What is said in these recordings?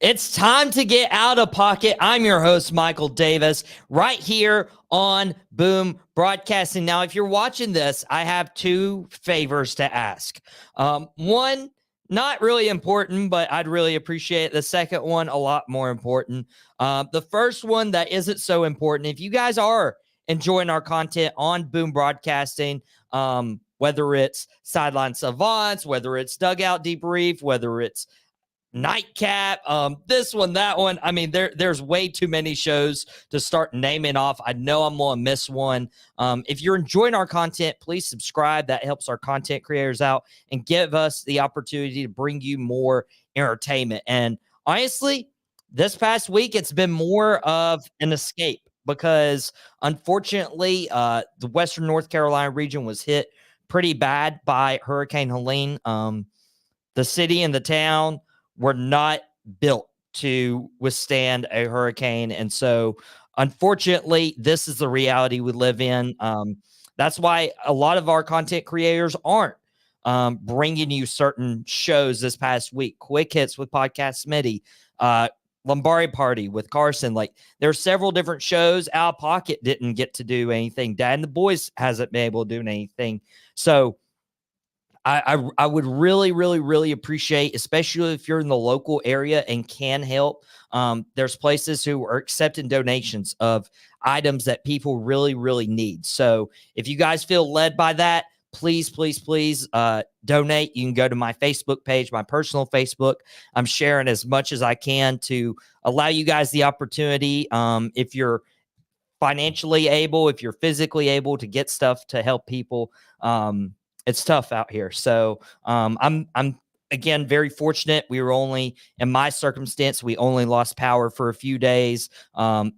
It's time to get out of pocket. I'm your host, Michael Davis, right here on Boom Broadcasting. Now, if you're watching this, I have two favors to ask. One, not really important, but I'd really appreciate it. The second one, a lot more important. The first one that isn't so important, if you guys are enjoying our content on Boom Broadcasting, whether it's Sideline Savants, whether it's Dugout Debrief, whether it's Nightcap, this one, that one. I mean, there's way too many shows to start naming off. I know I'm going to miss one. If you're enjoying our content, please subscribe. That helps our content creators out and give us the opportunity to bring you more entertainment. And honestly, this past week, it's been more of an escape because unfortunately, the Western North Carolina region was hit pretty bad by Hurricane Helene. The city and the town were not built to withstand a hurricane. And so, unfortunately, this is the reality we live in. That's why a lot of our content creators aren't bringing you certain shows this past week. Quick Hits with Podcast Smitty, Lombardi Party with Carson. Like, there's several different shows. Outta Pocket didn't get to do anything. Dad and the Boys hasn't been able to do anything. So, I would really, really, really appreciate, especially if you're in the local area and can help. There's places who are accepting donations of items that people really, really need. So if you guys feel led by that, please, please, please donate. You can go to my Facebook page, my personal Facebook. I'm sharing as much as I can to allow you guys the opportunity. If you're financially able, if you're physically able to get stuff to help people, it's tough out here. So I'm again very fortunate. We were only, in my circumstance, we only lost power for a few days.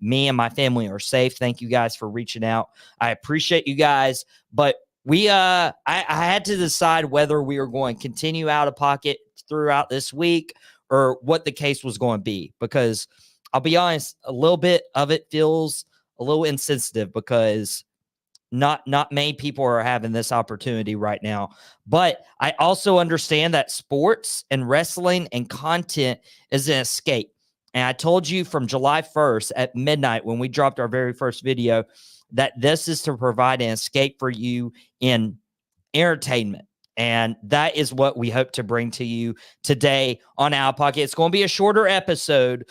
Me and my family are safe. Thank you guys for reaching out. I appreciate you guys. But I had to decide whether we were going to continue Out of Pocket throughout this week or what the case was going to be. Because I'll be honest, a little bit of it feels a little insensitive because not many people are having this opportunity right now. But I also understand that sports and wrestling and content is an escape. And I told you from July 1st at midnight when we dropped our very first video that this is to provide an escape for you in entertainment. And that is what we hope to bring to you today on Outta Pocket. It's going to be a shorter episode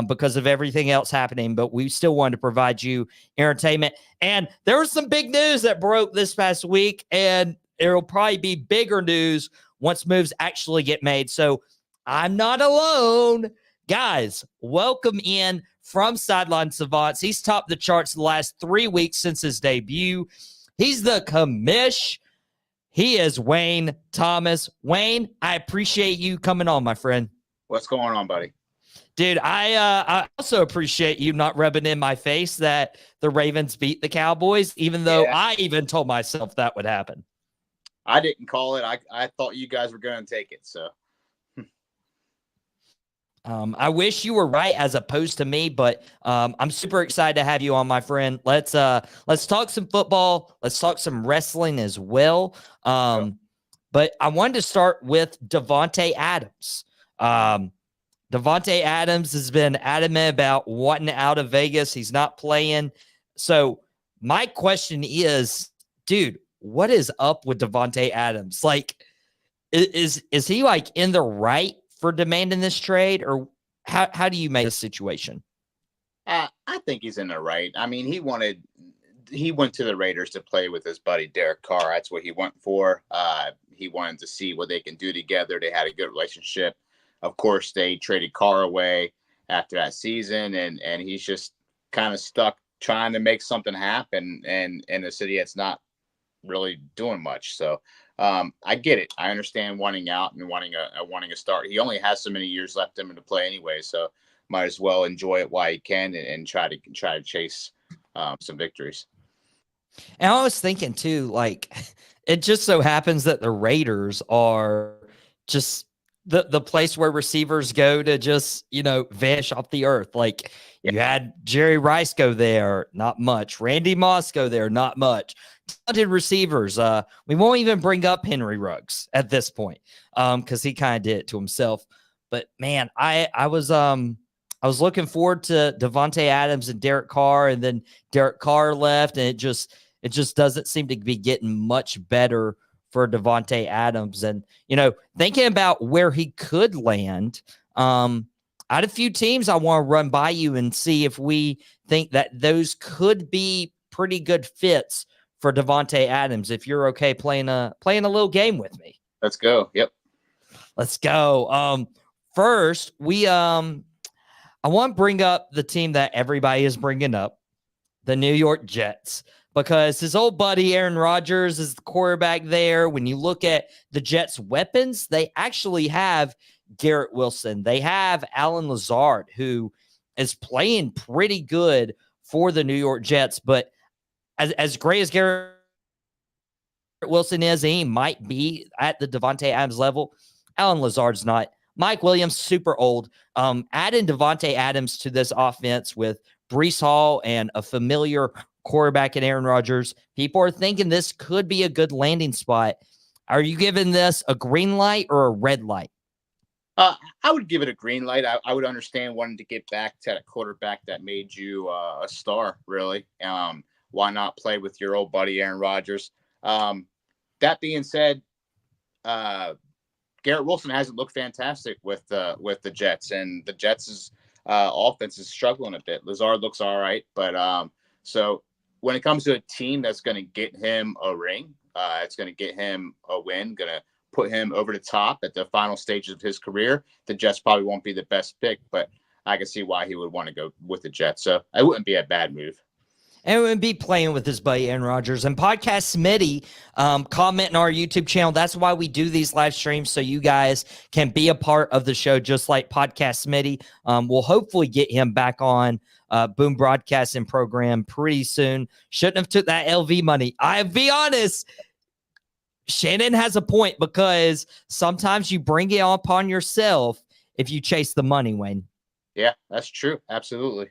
because of everything else happening, but we still wanted to provide you entertainment. And there was some big news that broke this past week, and it'll probably be bigger news once moves actually get made. So I'm not alone. Guys, welcome in from Sideline Savants. He's topped the charts the last 3 weeks since his debut. He's the Commish. He is Wayne Thomas. Wayne, I appreciate you coming on, my friend. What's going on, buddy? Dude, I also appreciate you not rubbing in my face that the Ravens beat the Cowboys, even though I even told myself that would happen. I didn't call it. I thought you guys were going to take it, so. I wish you were right as opposed to me, but I'm super excited to have you on, my friend. Let's talk some football. Let's talk some wrestling as well. But I wanted to start with Davante Adams. Davante Adams has been adamant about wanting out of Vegas. He's not playing. So my question is, dude, what is up with Davante Adams? Like, is he like in the right for demanding this trade, or how do you make this situation? I think he's in the right. I mean, he went to the Raiders to play with his buddy Derek Carr. That's what he went for. He wanted to see what they can do together. They had a good relationship. Of course, they traded Carr away after that season, and he's just kind of stuck trying to make something happen in a city that's not really doing much. So I get it. I understand wanting out and wanting a start. He only has so many years left in him to play anyway, so might as well enjoy it while he can and try to chase some victories. And I was thinking too, like, it just so happens that the Raiders are just the place where receivers go to just, vanish off the earth. Like, you had Jerry Rice go there, not much. Randy Moss go there, not much. Talented receivers. We won't even bring up Henry Ruggs at this point because he kind of did it to himself. But man, I was looking forward to Davante Adams and Derek Carr, and then Derek Carr left, and it just doesn't seem to be getting much better for Davante Adams. And thinking about where he could land, I had a few teams I want to run by you and see if we think that those could be pretty good fits for Davante Adams. If you're okay playing a little game with me, let's go. Yep, let's go. First, I want to bring up the team that everybody is bringing up, the New York Jets, because his old buddy Aaron Rodgers is the quarterback there. When you look at the Jets' weapons, they actually have Garrett Wilson. They have Alan Lazard, who is playing pretty good for the New York Jets. But as great as Garrett Wilson is, he might be at the Davante Adams level. Alan Lazard's not. Mike Williams, super old. Adding Davante Adams to this offense with Breece Hall and a familiar quarterback in Aaron Rodgers, people are thinking this could be a good landing spot. Are you giving this a green light or a red light? I would give it a green light. I would understand wanting to get back to that quarterback that made you a star, really. Why not play with your old buddy Aaron Rodgers? That being said, Garrett Wilson hasn't looked fantastic with the Jets, and the Jets' offense is struggling a bit. Lazard looks all right, but so when it comes to a team that's going to get him a ring, it's going to get him a win, going to put him over the top at the final stages of his career, the Jets probably won't be the best pick, but I can see why he would want to go with the Jets. So it wouldn't be a bad move. And would be playing with his buddy Aaron Rodgers. And Podcast Smitty, comment on our YouTube channel. That's why we do these live streams, so you guys can be a part of the show, just like Podcast Smitty. We'll hopefully get him back on Boom Broadcasting program pretty soon. Shouldn't have took that LV money. I'll be honest. Shannon has a point, because sometimes you bring it upon yourself if you chase the money, Wayne. Yeah, that's true. Absolutely.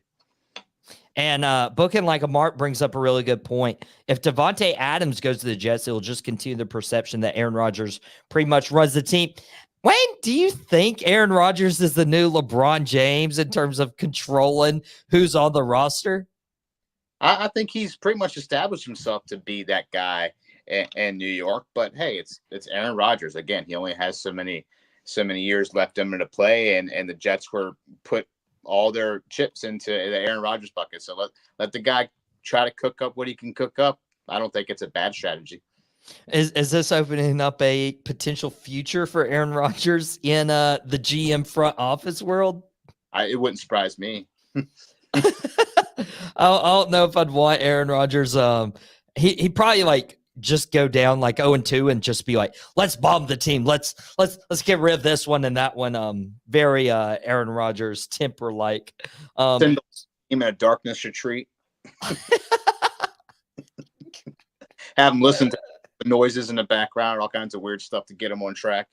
And Booking Like a Mark brings up a really good point. If Davante Adams goes to the Jets, it will just continue the perception that Aaron Rodgers pretty much runs the team. Wayne, do you think Aaron Rodgers is the new LeBron James in terms of controlling who's on the roster? I think he's pretty much established himself to be that guy in New York. But hey, it's Aaron Rodgers. Again, he only has so many years left in him to play, and the Jets were put all their chips into the Aaron Rodgers bucket. So let the guy try to cook up what he can cook up. I don't think it's a bad strategy. Is this opening up a potential future for Aaron Rodgers in the GM front office world? It wouldn't surprise me. I don't know if I'd want Aaron Rodgers. He probably just go down 0-2 and just be like, let's bomb the team. Let's get rid of this one and that one. Very Aaron Rodgers temper like. Send him in a darkness retreat. Have him listen to the noises in the background, all kinds of weird stuff to get him on track.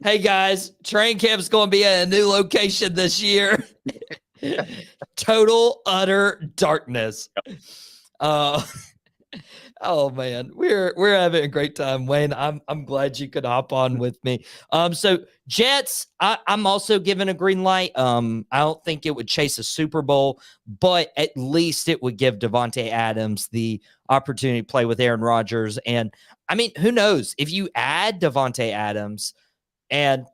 Hey guys, train camp's going to be at a new location this year. Total utter darkness. Oh man, we're having a great time, Wayne. I'm glad you could hop on with me. So Jets, I'm also giving a green light. I don't think it would chase a Super Bowl, but at least it would give Davante Adams the opportunity to play with Aaron Rodgers. And I mean, who knows if you add Davante Adams, and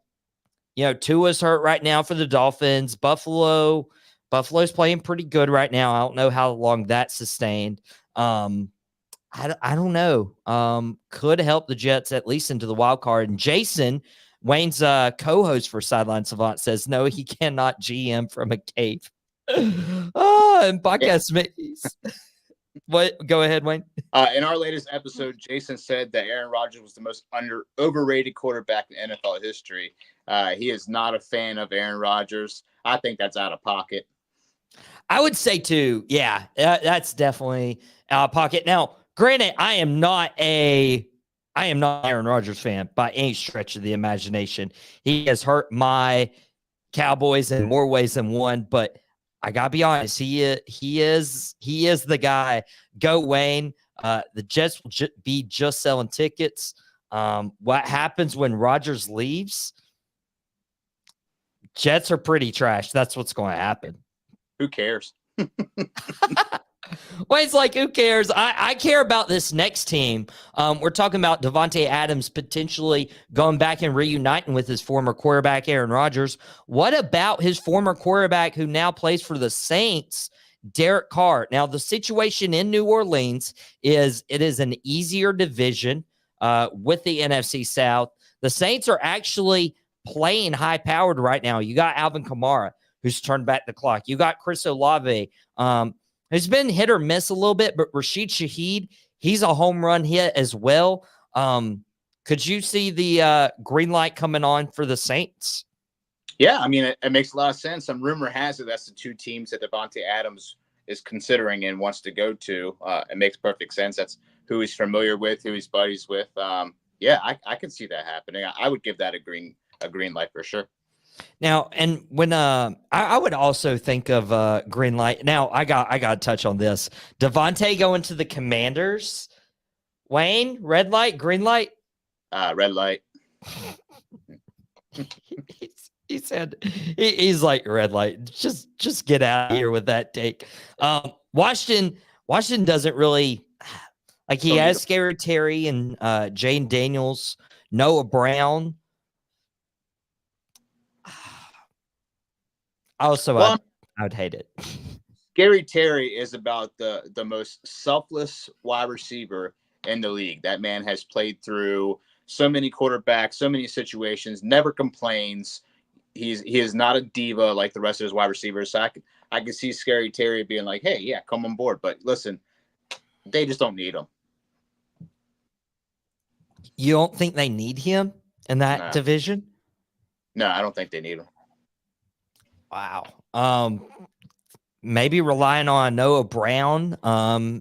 Tua's hurt right now for the Dolphins. Buffalo's playing pretty good right now. I don't know how long that's sustained. I don't know. Could help the Jets at least into the wild card. And Jason, Wayne's co-host for Sideline Savant, says no, he cannot GM from a cave. And podcast mates. What? Go ahead, Wayne. In our latest episode, Jason said that Aaron Rodgers was the most overrated quarterback in NFL history. He is not a fan of Aaron Rodgers. I think that's out of pocket. I would say too. Yeah, that's definitely out of pocket. Now, granted, I am not an Aaron Rodgers fan by any stretch of the imagination. He has hurt my Cowboys in more ways than one, but I gotta be honest, he is the guy. Go Wayne. The Jets will be just selling tickets. What happens when Rodgers leaves? Jets are pretty trash. That's what's going to happen. Who cares? Well, it's like, who cares? I care about this next team. We're talking about Davante Adams potentially going back and reuniting with his former quarterback, Aaron Rodgers. What about his former quarterback who now plays for the Saints, Derek Carr? Now, the situation in New Orleans is it is an easier division with the NFC South. The Saints are actually playing high-powered right now. You got Alvin Kamara, who's turned back the clock. You got Chris Olave, who's been hit or miss a little bit, but Rashid Shaheed, he's a home run hit as well. Could you see the green light coming on for the Saints? Yeah, I mean, it makes a lot of sense. Some rumor has it that's the two teams that Davante Adams is considering and wants to go to. It makes perfect sense. That's who he's familiar with, who he's buddies with. Yeah, I can see that happening. I would give that a green light for sure. Now, and when I would also think of green light. Now, I got to touch on this. Davante going to the Commanders. Wayne, red light, green light? Red light. He said he's like, red light. Just get out of here with that take. Washington doesn't really like. He has Scary Terry and Jane Daniels, Noah Brown. Also, I would hate it. Scary Terry is about the most selfless wide receiver in the league. That man has played through so many quarterbacks, so many situations, never complains. He is not a diva like the rest of his wide receivers. So I can see Scary Terry being like, hey, yeah, come on board. But listen, they just don't need him. You don't think they need him in that division? No, I don't think they need him. Wow. Maybe relying on Noah Brown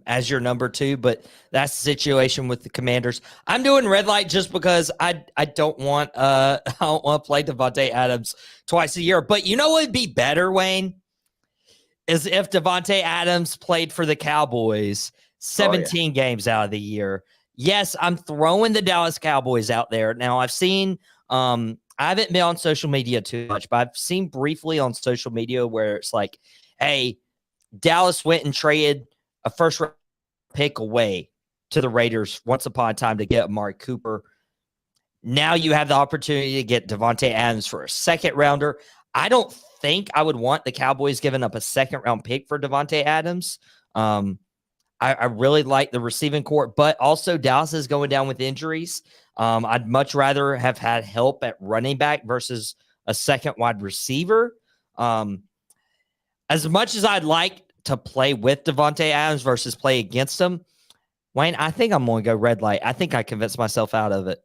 as your number 2, but that's the situation with the Commanders. I'm doing red light just because I don't want to play Davante Adams twice a year. But you know what would be better, Wayne? Is if Davante Adams played for the Cowboys 17 games out of the year. Yes, I'm throwing the Dallas Cowboys out there. Now, I've seen I haven't been on social media too much, but I've seen briefly on social media where it's like, hey, Dallas went and traded a first-round pick away to the Raiders once upon a time to get Amari Cooper. Now you have the opportunity to get Davante Adams for a second-rounder. I don't think I would want the Cowboys giving up a second-round pick for Davante Adams. I really like the receiving corps, but also Dallas is going down with injuries. I'd much rather have had help at running back versus a second wide receiver. As much as I'd like to play with Davante Adams versus play against him, Wayne, I think I'm going to go red light. I think I convinced myself out of it.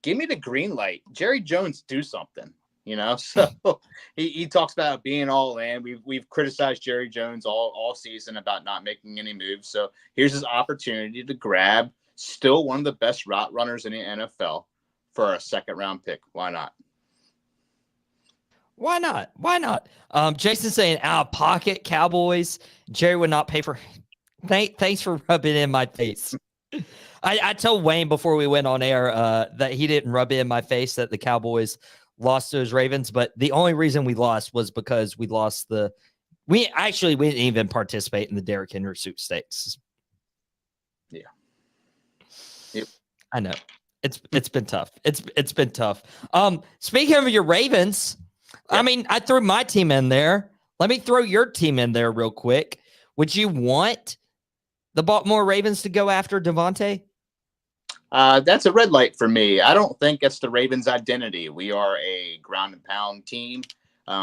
Give me the green light. Jerry Jones, do something. So he talks about being all in. We've criticized Jerry Jones all season about not making any moves. So here's his opportunity to grab still one of the best route runners in the NFL for a second-round pick. Why not? Why not? Why not? Jason saying Outta Pocket Cowboys. Jerry would not pay for. Thanks for rubbing it in my face. I told Wayne before we went on air that he didn't rub it in my face that the Cowboys lost to his Ravens, but the only reason we lost was because we lost we didn't even participate in the Derrick Henry sweepstakes. Yeah. Yep. I know. It's been tough. It's been tough. Speaking of your Ravens, I mean, I threw my team in there. Let me throw your team in there real quick. Would you want the Baltimore Ravens to go after Davante? That's a red light for me. I don't think it's the Ravens' identity. We are a ground and pound team.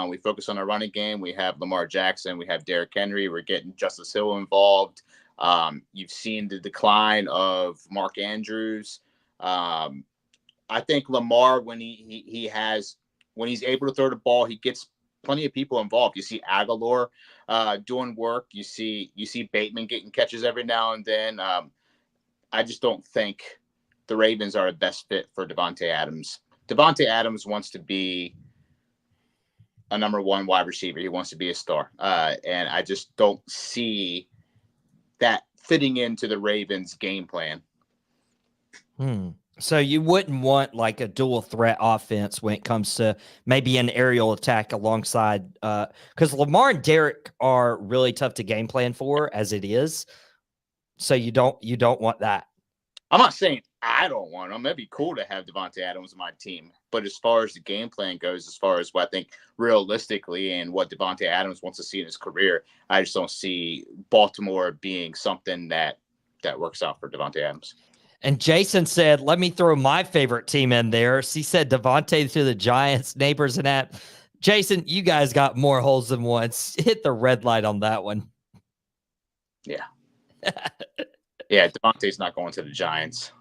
We focus on our running game. We have Lamar Jackson. We have Derrick Henry. We're getting Justice Hill involved. You've seen the decline of Mark Andrews. I think Lamar, when he's able to throw the ball, he gets plenty of people involved. You see Aguilar doing work. You see Bateman getting catches every now and then. I just don't think the Ravens are the best fit for Davante Adams. Davante Adams wants to be a number 1 wide receiver. He wants to be a star. And I just don't see that fitting into the Ravens game plan. So you wouldn't want like a dual threat offense when it comes to maybe an aerial attack alongside because Lamar and Derek are really tough to game plan for as it is. So you don't want that. I'm not saying I don't want them. It'd be cool to have Davante Adams on my team. But as far as the game plan goes, as far as what I think realistically and what Davante Adams wants to see in his career, I just don't see Baltimore being something that works out for Davante Adams. And Jason said, let me throw my favorite team in there. He said Davante to the Giants, neighbors, and that. Jason, you guys got more holes than once. Hit the red light on that one. Yeah. Yeah, Davante's not going to the Giants.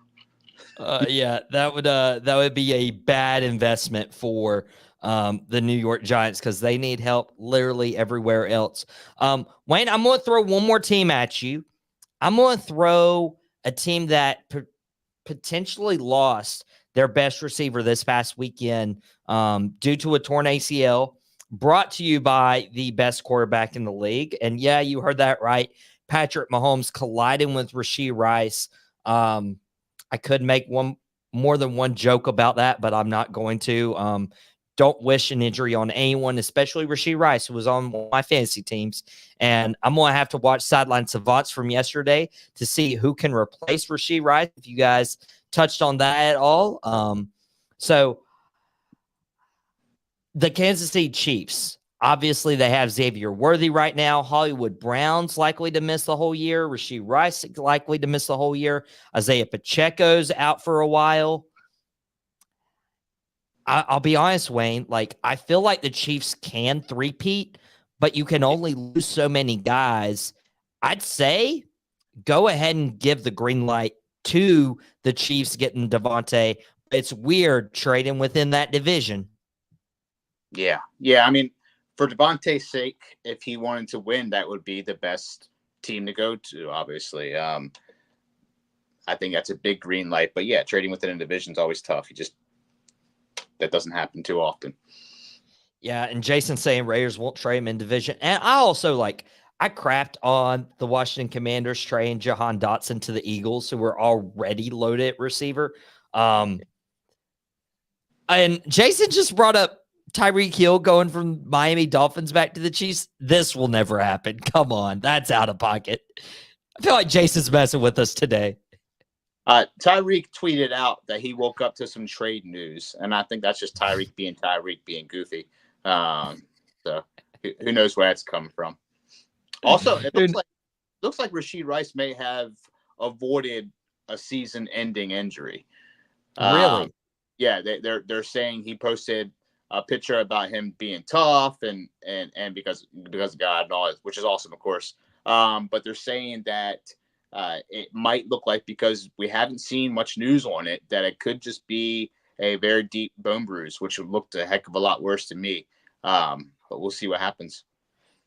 Yeah, that would be a bad investment for the New York Giants because they need help literally everywhere else. Wayne, I'm going to throw one more team at you. I'm going to throw a team that potentially lost their best receiver this past weekend due to a torn ACL, brought to you by the best quarterback in the league. And yeah, you heard that right. Patrick Mahomes colliding with Rashee Rice. I could make more than one joke about that, but I'm not going to. Don't wish an injury on anyone, especially Rashee Rice, who was on one of my fantasy teams. And I'm going to have to watch Sideline Savants from yesterday to see who can replace Rashee Rice, if you guys touched on that at all. So the Kansas City Chiefs, obviously they have Xavier Worthy right now. Hollywood Brown's likely to miss the whole year. Rashee Rice likely to miss the whole year. Isaiah Pacheco's out for a while. I'll be honest, Wayne, like I feel like the Chiefs can three-peat, but you can only lose so many guys. I'd say go ahead and give the green light to the Chiefs getting Davante. It's weird trading within that division. Yeah. I mean, for Davante's sake, if he wanted to win, that would be the best team to go to, obviously. I think that's a big green light. But yeah, trading within a division is always tough. That doesn't happen too often. Yeah, and Jason's saying Raiders won't trade him in division. And I also I crapped on the Washington Commanders trading Jahan Dotson to the Eagles, who were already loaded at receiver. And Jason just brought up Tyreek Hill going from Miami Dolphins back to the Chiefs. This will never happen. Come on. That's out of pocket. I feel like Jason's messing with us today. Tyreek tweeted out that he woke up to some trade news, and I think that's just Tyreek being goofy. So who knows where that's coming from. Also, it looks like Rashee Rice may have avoided a season-ending injury. Really? Yeah, they're saying he posted a picture about him being tough and because of God and all that, which is awesome, of course. But they're saying that it might look like, because we haven't seen much news on it, that it could just be a very deep bone bruise, which would look a heck of a lot worse to me. But we'll see what happens.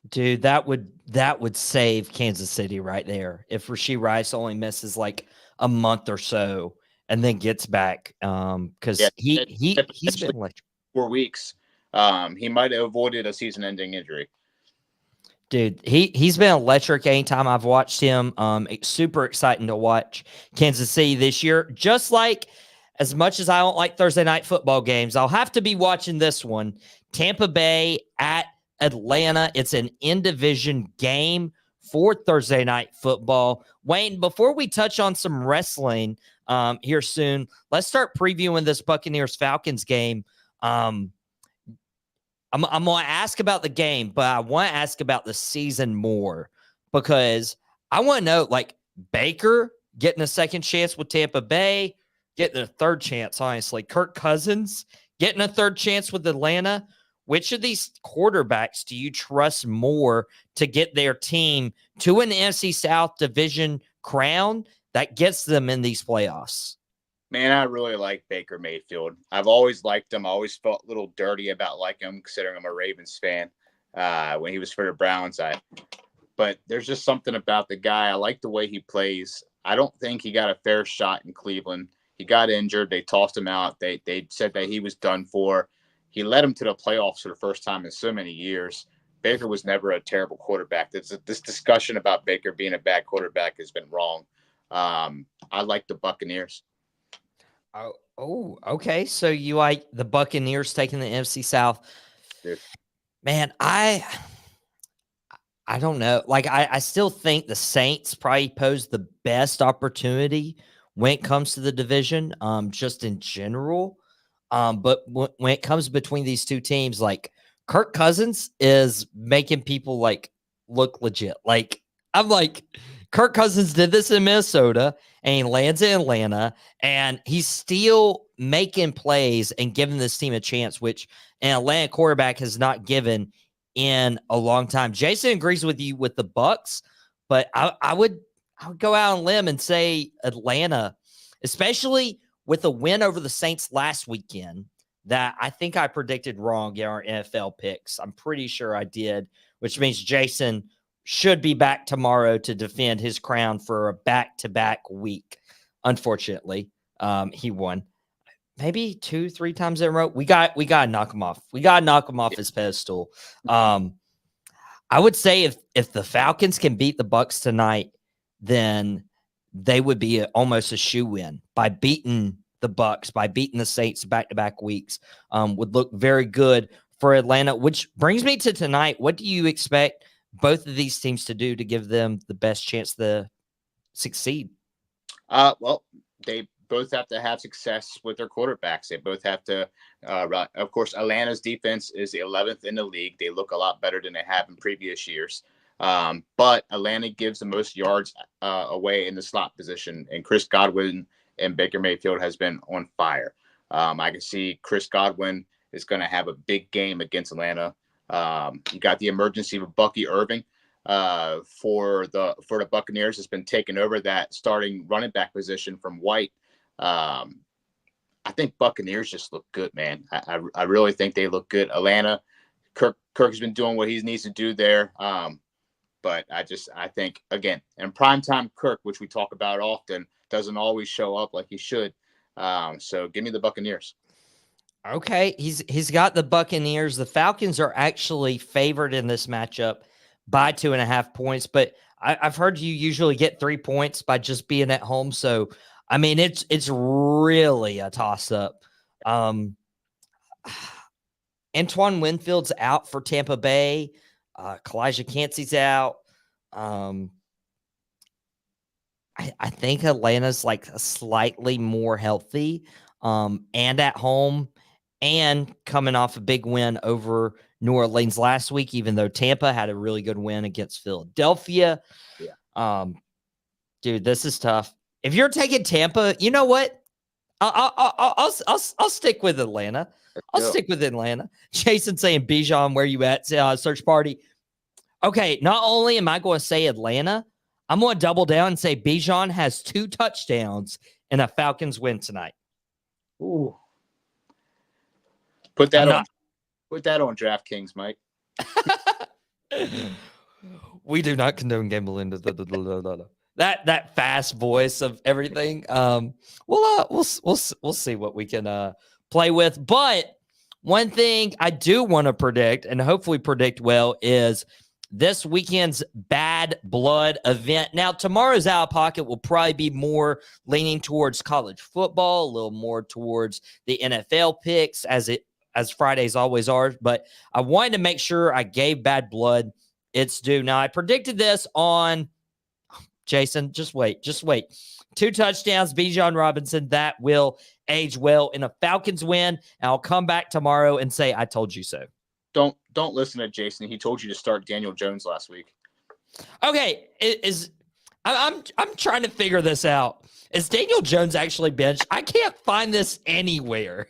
Dude, that would save Kansas City right there if Rashee Rice only misses like a month or so and then gets back. Because he's been like 4 weeks. He might have avoided a season-ending injury. Dude, he's been electric anytime I've watched him. It's super exciting to watch Kansas City this year. Just like as much as I don't like Thursday night football games, I'll have to be watching this one. Tampa Bay at Atlanta. It's an in-division game for Thursday night football. Wayne, before we touch on some wrestling here soon, let's start previewing this Buccaneers-Falcons game. I'm going to ask about the game, but I want to ask about the season more, because I want to know, like, Baker getting a second chance with Tampa Bay, getting a third chance, honestly. Kirk Cousins getting a third chance with Atlanta. Which of these quarterbacks do you trust more to get their team to an NFC South division crown that gets them in these playoffs? Man, I really like Baker Mayfield. I've always liked him. I always felt a little dirty about liking him, considering I'm a Ravens fan when he was for the Browns. But there's just something about the guy. I like the way he plays. I don't think he got a fair shot in Cleveland. He got injured. They tossed him out. They said that he was done for. He led him to the playoffs for the first time in so many years. Baker was never a terrible quarterback. This discussion about Baker being a bad quarterback has been wrong. I like the Buccaneers. Okay. So you like the Buccaneers taking the NFC South? Dude. Man, I don't know. Like, I still think the Saints probably pose the best opportunity when it comes to the division, just in general. But when it comes between these two teams, like Kirk Cousins is making people like look legit. Like, I'm like, Kirk Cousins did this in Minnesota and he lands in Atlanta and he's still making plays and giving this team a chance, which an Atlanta quarterback has not given in a long time. Jason agrees with you with the Bucks, but I would go out on a limb and say Atlanta, especially with a win over the Saints last weekend that I think I predicted wrong in our NFL picks. I'm pretty sure I did, which means Jason should be back tomorrow to defend his crown for a back-to-back week. Unfortunately, he won. Maybe 2-3 times in a row. We got to knock him off. We got to knock him off his pedestal. I would say if the Falcons can beat the Bucks tonight, then they would be almost a shoe-in by beating the Bucks, by beating the Saints back-to-back weeks. Would look very good for Atlanta, which brings me to tonight. What do you expect both of these teams to do to give them the best chance to succeed? Well, they both have to have success with their quarterbacks. They both have to run. Of course, Atlanta's defense is the 11th in the league. They look a lot better than they have in previous years. But Atlanta gives the most yards away in the slot position, and Chris Godwin and Baker Mayfield has been on fire. I can see Chris Godwin is going to have a big game against Atlanta. You got the emergency of Bucky Irving for the Buccaneers has been taking over that starting running back position from White. I think Buccaneers just look good, man. I really think they look good. Atlanta, Kirk has been doing what he needs to do there. But I think again, in primetime Kirk, which we talk about often, doesn't always show up like he should. So give me the Buccaneers. Okay, he's got the Buccaneers. The Falcons are actually favored in this matchup by 2.5 points, but I've heard you usually get 3 points by just being at home. So, I mean, it's really a toss-up. Antoine Winfield's out for Tampa Bay. Kalijah Cansey's out. I think Atlanta's like slightly more healthy and at home and coming off a big win over New Orleans last week, even though Tampa had a really good win against Philadelphia. Yeah. Dude, this is tough. If you're taking Tampa, you know what? I'll stick with Atlanta. I'll stick with Atlanta. Jason saying, Bijan, where you at? Search party. Okay, not only am I going to say Atlanta, I'm going to double down and say Bijan has 2 touchdowns and a Falcons win tonight. Ooh. Put that on DraftKings, Mike. We do not condone gambling. That fast voice of everything. We'll see what we can play with. But one thing I do want to predict and hopefully predict well is this weekend's Bad Blood event. Now, tomorrow's Out of Pocket will probably be more leaning towards college football, a little more towards the NFL picks as Fridays always are. But I wanted to make sure I gave Bad Blood its due. Now, I predicted this on Jason. Just wait. 2 touchdowns, Bijan Robinson. That will age well in a Falcons win. And I'll come back tomorrow and say, I told you so. Don't listen to Jason. He told you to start Daniel Jones last week. Okay, I'm trying to figure this out. Is Daniel Jones actually benched? I can't find this anywhere.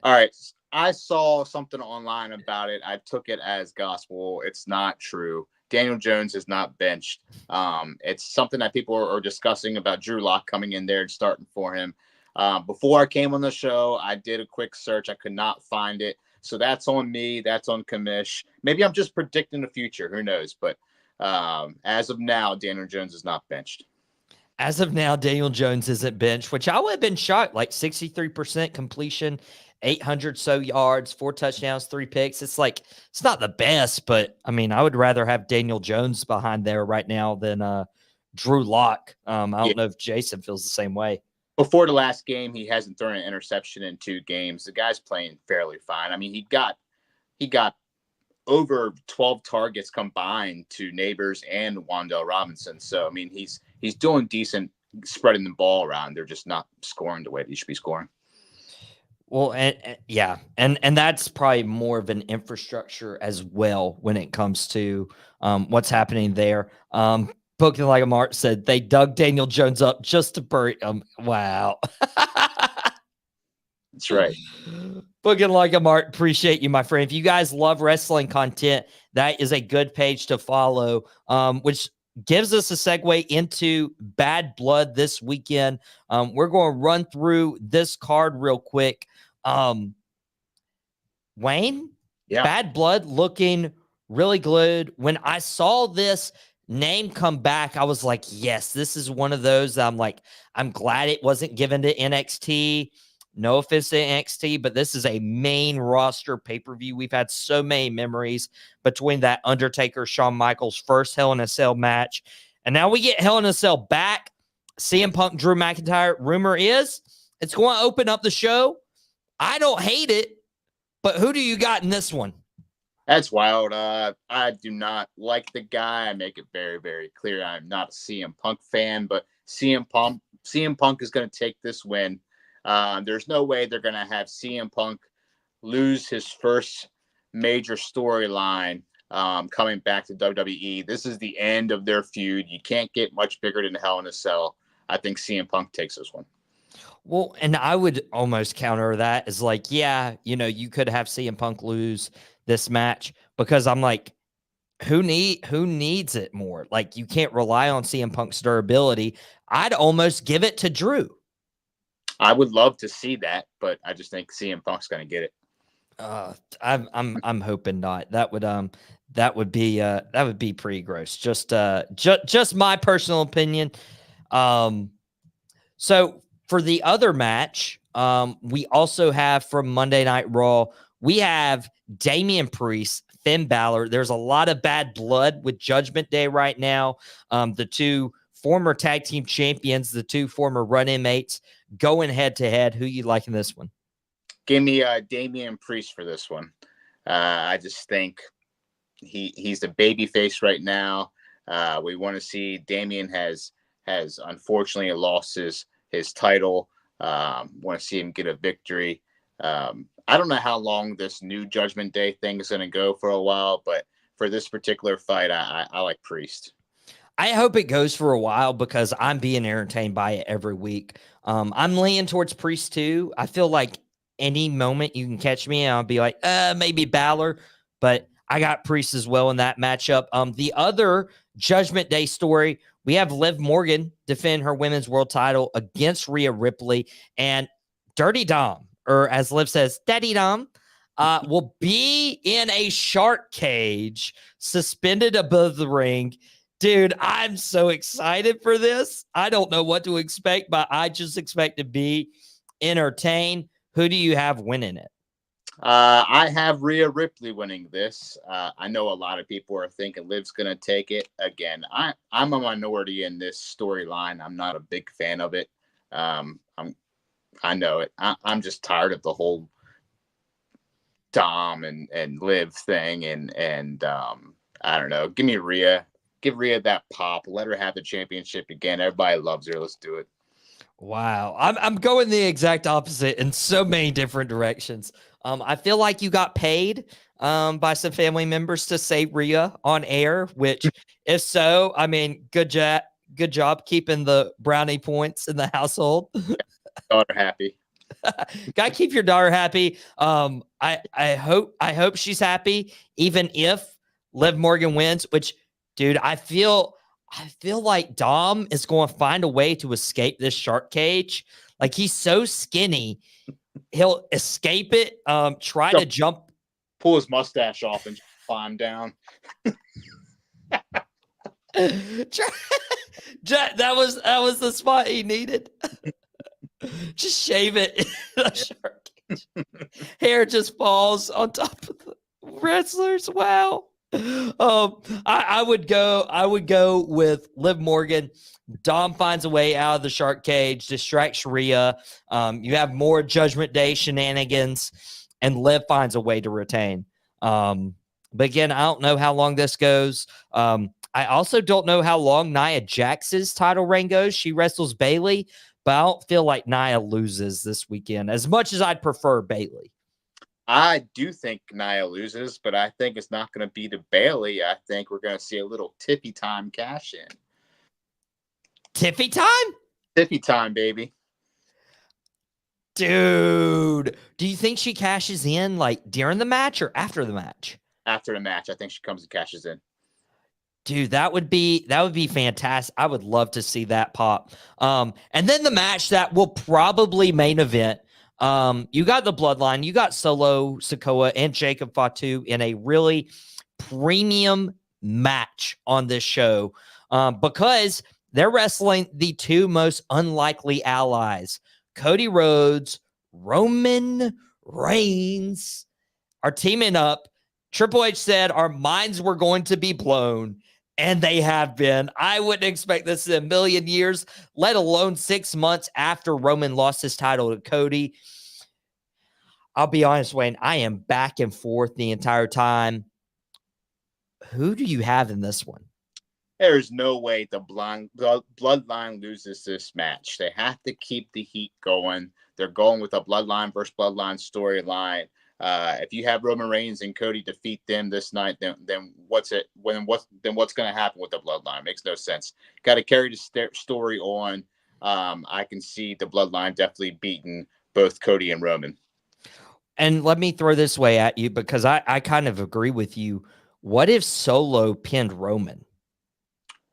All right, I saw something online about it. I took it as gospel. It's not true. Daniel Jones is not benched. It's something that people are discussing about Drew Lock coming in there and starting for him. Before I came on the show, I did a quick search. I could not find it. So that's on me. That's on Commish. Maybe I'm just predicting the future. Who knows? But as of now, Daniel Jones is not benched. As of now, Daniel Jones isn't benched, which I would have been shocked. Like 63% completion, 800 so yards, 4 touchdowns, 3 picks. It's like, it's not the best, but I mean, I would rather have Daniel Jones behind there right now than Drew Lock. I don't know if Jason feels the same way. before the last game, he hasn't thrown an interception in 2 games. The guy's playing fairly fine. I mean, he got over 12 targets combined to Neighbors and Wan'Dale Robinson. So, I mean, he's doing decent spreading the ball around. They're just not scoring the way they should be scoring. Well, and that's probably more of an infrastructure as well when it comes to what's happening there. Booking Like a Mart said they dug Daniel Jones up just to bury him. Wow. That's right. Booking Like a Mart, appreciate you, my friend. If you guys love wrestling content, that is a good page to follow, which gives us a segue into Bad Blood this weekend. We're going to run through this card real quick. Wayne, yeah, Bad Blood looking really good. When I saw this name come back, I was like, yes, this is one of those I'm like, I'm glad it wasn't given to NXT. No offense to NXT, but this is a main roster pay-per-view. We've had so many memories between that Undertaker, Shawn Michaels first Hell in a Cell match. And now we get Hell in a Cell back. CM Punk, Drew McIntyre. Rumor is it's going to open up the show. I don't hate it, but who do you got in this one? That's wild. I do not like the guy. I make it very, very clear I'm not a CM Punk fan, but CM Punk is going to take this win. There's no way they're going to have CM Punk lose his first major storyline coming back to WWE. This is the end of their feud. You can't get much bigger than Hell in a Cell. I think CM Punk takes this one. Well, and I would almost counter that as like, yeah, you could have CM Punk lose this match because I'm like, who needs it more? Like, you can't rely on CM Punk's durability. I'd almost give it to Drew. I would love to see that, but I just think CM Punk's going to get it. I'm hoping not. That would be pretty gross. Just my personal opinion. So for the other match, we also have from Monday Night Raw, we have Damian Priest, Finn Balor. There's a lot of bad blood with Judgment Day right now. The two former tag team champions, the two former run-in mates, going head-to-head. Who you like in this one? Give me Damian Priest for this one. I just think he's the baby face right now. We want to see Damian has unfortunately lost his title. Want to see him get a victory. I don't know how long this new Judgment Day thing is going to go for a while, but for this particular fight, I like Priest. I hope it goes for a while because I'm being entertained by it every week. I'm leaning towards Priest too. I feel like any moment you can catch me, I'll be like, maybe Balor, but I got Priest as well in that matchup. The other Judgment Day story, we have Liv Morgan defend her women's world title against Rhea Ripley, and Dirty Dom, or as Liv says, Daddy Dom, will be in a shark cage suspended above the ring. Dude, I'm so excited for this. I don't know what to expect, but I just expect to be entertained. Who do you have winning it? I have Rhea Ripley winning this. I know a lot of people are thinking Liv's going to take it. Again, I'm a minority in this storyline. I'm not a big fan of it. I know it. I'm just tired of the whole Dom and Liv thing. And I don't know. Give me Rhea. Give Rhea that pop. Let her have the championship again. Everybody loves her. Let's do it. Wow. I'm going the exact opposite in so many different directions. I feel like you got paid by some family members to say Rhea on air, which if so, I mean, good job keeping the brownie points in the household. Daughter happy. Gotta keep your daughter happy. I hope she's happy, even if Liv Morgan wins, which, dude, I feel like Dom is going to find a way to escape this shark cage. Like, he's so skinny, he'll escape it. Try to jump, pull his mustache off, and climb down. That was the spot he needed. Just shave it. Shark cage. Hair just falls on top of the wrestlers. Wow. I would go with Liv Morgan. Dom finds a way out of the shark cage, distracts Rhea. You have more Judgment Day shenanigans, and Liv finds a way to retain. But again, I don't know how long this goes. I also don't know how long Nia Jax's title reign goes. She wrestles Bayley, but I don't feel like Nia loses this weekend as much as I'd prefer Bayley. I do think Nia loses, but I think it's not going to be to Bayley. I think we're going to see a little Tiffy time cash in. Tiffy time? Tiffy time, baby. Dude, do you think she cashes in like during the match or after the match? After the match, I think she comes and cashes in. Dude, that would be fantastic. I would love to see that pop. And then the match that will probably main event. You got the Bloodline, you got Solo Sikoa and Jacob Fatu in a really premium match on this show because they're wrestling the two most unlikely allies, Cody Rhodes, Roman Reigns, are teaming up. Triple H said our minds were going to be blown, and they have been. I wouldn't expect this in a million years, let alone 6 months after Roman lost his title to Cody. I'll be honest, Wayne, I am back and forth the entire time. Who do you have in this one? There's no way the Bloodline loses this match. They have to keep the heat going. They're going with a Bloodline versus Bloodline storyline. If you have Roman Reigns and Cody defeat them this night, then what's going to happen with the Bloodline? Makes no sense. Got to carry the story on. I can see the Bloodline definitely beating both Cody and Roman. And let me throw this way at you because I kind of agree with you. What if Solo pinned Roman?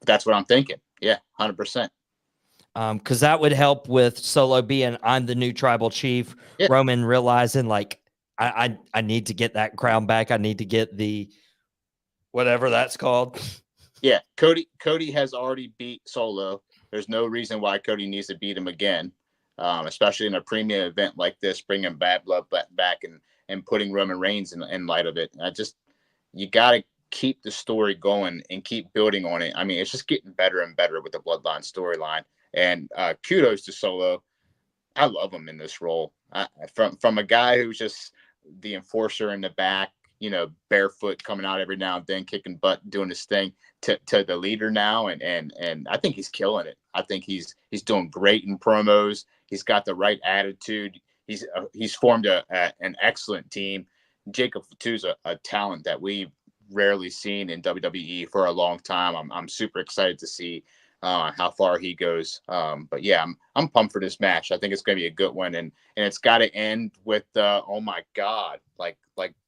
That's what I'm thinking. Yeah, 100%. Because that would help with Solo being I'm the new tribal chief. Yeah. Roman realizing like I need to get that crown back. I need to get the whatever that's called. Yeah, Cody has already beat Solo. There's no reason why Cody needs to beat him again, especially in a premium event like this, bringing Bad Blood back and putting Roman Reigns in light of it. You got to keep the story going and keep building on it. I mean, it's just getting better and better with the Bloodline storyline. And kudos to Solo. I love him in this role. From a guy who's just the enforcer in the back, barefoot coming out every now and then, kicking butt, doing his thing, to the leader now, and I think he's killing it. I think he's doing great in promos. He's got the right attitude. He's formed an excellent team. Jacob Fatu's a talent that we've rarely seen in WWE for a long time. I'm super excited to see how far he goes. But yeah, I'm pumped for this match. I think it's going to be a good one, and it's got to end with oh my God, like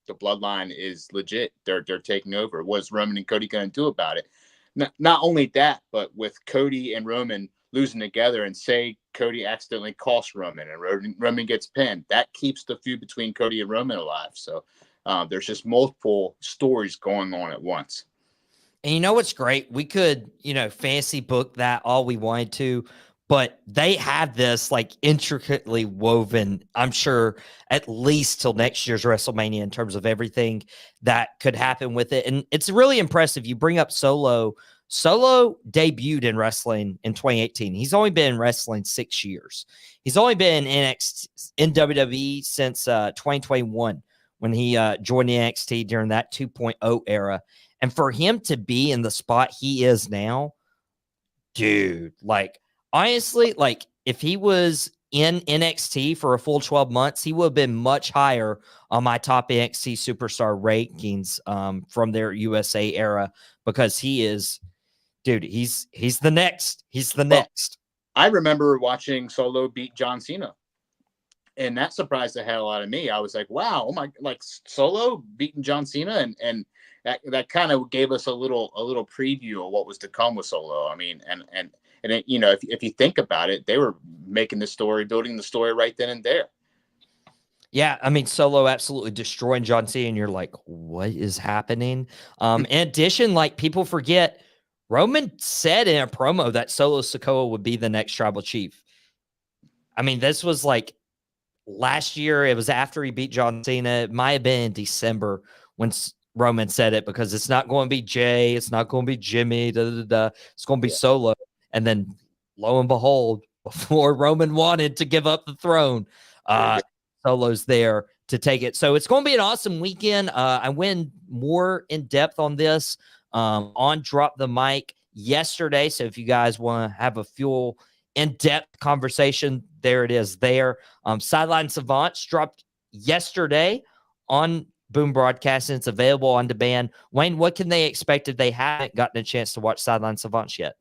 the Bloodline is legit. They're taking over. What's Roman and Cody going to do about it? Not only that, but with Cody and Roman losing together, and say Cody accidentally costs Roman and Roman gets pinned, that keeps the feud between Cody and Roman alive. So there's just multiple stories going on at once. And you know what's great? We could, fancy book that all we wanted to, but they have this like intricately woven, I'm sure, at least till next year's WrestleMania in terms of everything that could happen with it. And it's really impressive. You bring up Solo. Solo debuted in wrestling in 2018. He's only been in wrestling 6 years. He's only been in WWE since 2021 when he joined NXT during that 2.0 era. And for him to be in the spot he is now, dude, like, honestly, like, if he was in NXT for a full 12 months, he would have been much higher on my top NXT superstar rankings from their USA era, because he is, dude, he's the next. He's the next. I remember watching Solo beat John Cena, and that surprised the hell out of me. I was like, wow, oh my, like Solo beating John Cena, and that kind of gave us a little preview of what was to come with Solo. I mean, and it, if you think about it, they were making the story, building the story right then and there. Yeah, I mean, Solo absolutely destroying John Cena, and you're like, what is happening? In addition, like, people forget, Roman said in a promo that Solo Sikoa would be the next tribal chief. I mean, this was like last year. It was after he beat John Cena. It might have been in December when Roman said it, because it's not going to be Jay, it's not going to be Jimmy, it's going to be Solo. And then lo and behold, before Roman wanted to give up the throne, Solo's there to take it. So it's going to be an awesome weekend. I went more in depth on this on Drop the Mic yesterday. So if you guys want to have a full in-depth conversation, there it is there. Sideline Savants dropped yesterday on Boom Broadcasting. It's available on demand. Wayne, what can they expect if they haven't gotten a chance to watch Sideline Savants yet?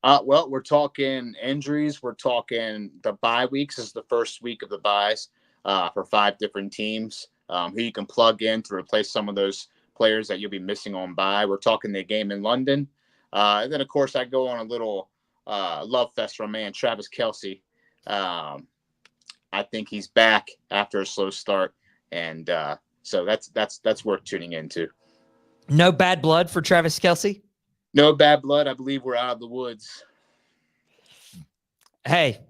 Well, we're talking injuries. We're talking the bye weeks. This is the first week of the byes for 5 different teams who you can plug in to replace some of those players that you'll be missing on bye. We're talking the game in London. And then, of course, I go on a little love fest for my man, Travis Kelce. I think he's back after a slow start. And so that's worth tuning into. No bad blood for Travis Kelce? No bad blood. I believe we're out of the woods. Hey,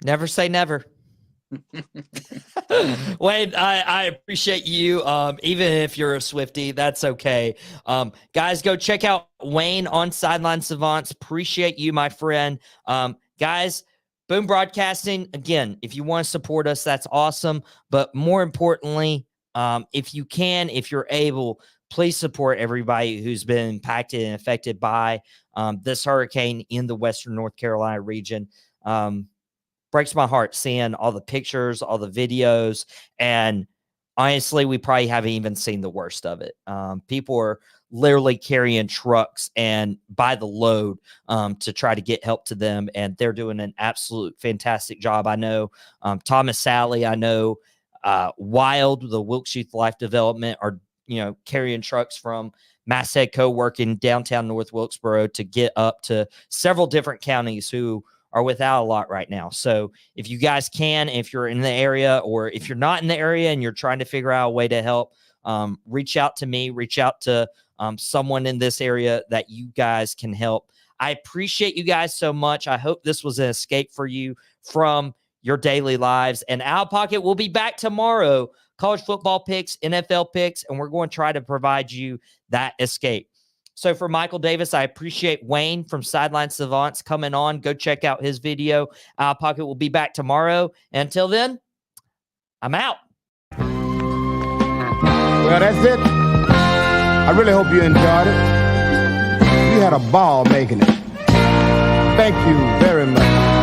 never say never. Wayne, I appreciate you. Even if you're a Swiftie, that's okay. Guys, go check out Wayne on Sideline Savants. Appreciate you, my friend. Guys, Boom Broadcasting, again, if you want to support us, that's awesome. But more importantly, if you can, if you're able, please support everybody who's been impacted and affected by this hurricane in the Western North Carolina region. Breaks my heart seeing all the pictures, all the videos, and honestly, we probably haven't even seen the worst of it. People are literally carrying trucks and by the load to try to get help to them, and they're doing an absolute fantastic job. I know Thomas Sally, I know Wild, the Wilkes Youth Life Development, are carrying trucks from Massahead Co-working downtown North Wilkesboro to get up to several different counties who are without a lot right now. So if you guys can, if you're in the area, or if you're not in the area and you're trying to figure out a way to help, reach out to me, reach out to someone in this area that you guys can help. I appreciate you guys so much. I hope this was an escape for you from your daily lives. And Outta Pocket will be back tomorrow. College football picks, NFL picks, and we're going to try to provide you that escape. So for Michael Davis, I appreciate Wayne from Sideline Savants coming on. Go check out his video. Outta Pocket will be back tomorrow. Until then, I'm out. Well, that's it. I really hope you enjoyed it. We had a ball making it. Thank you very much.